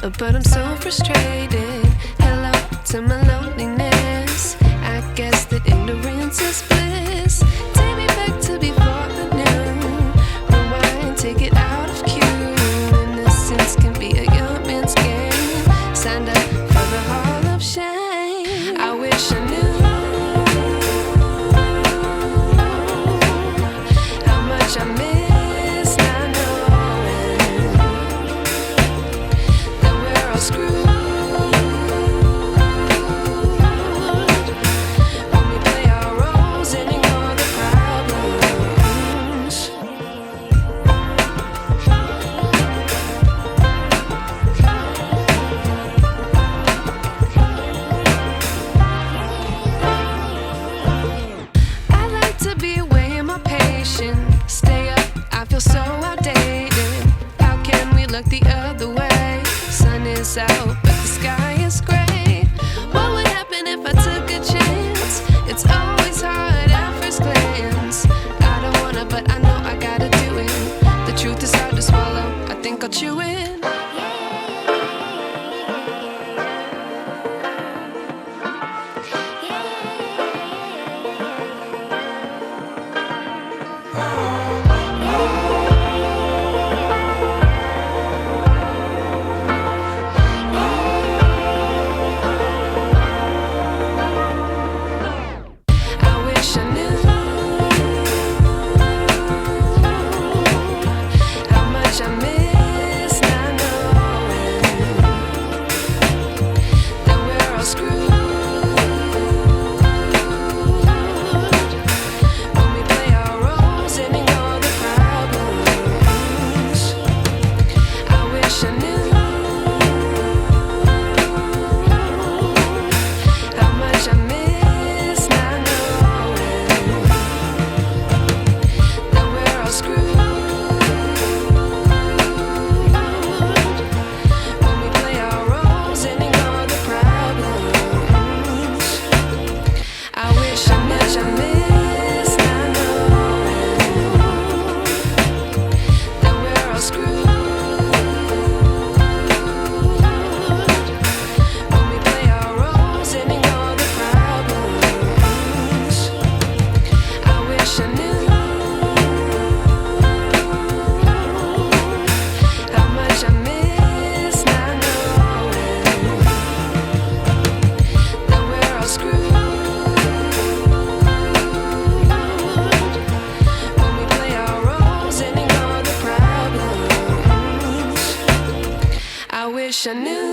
but I'm so frustrated. Hello to my loneliness. I guess that ignorance is bliss. Take me back to before the noon. Rewind, take it out of cue. Innocence can be a young man's game. Signed up for the hall of shame. I wish I knew how much I miss not knowing that we're all screwed when we play our roles and ignore the problems. I like to be away in my patience. Stay up, I feel so outdated. How can we look the other way? Sun is out, but the sky is gray. What would happen if I took a chance? It's always hard at first glance. I don't wanna, but I know I gotta do it. The truth is hard to swallow, I think I'll chew it. I wish I knew how much I miss not knowing that we're all screwed when we play our roles and ignore the problems. I wish I knew how much I miss not knowing that we're all screwed when we play our roles and ignore the problems. I wish I miss not knowing that we're all screwed when we play our roles and ignore the problems. I wish I knew how much I miss not knowing that we're all screwed when we play our roles and ignore the problems. I wish I knew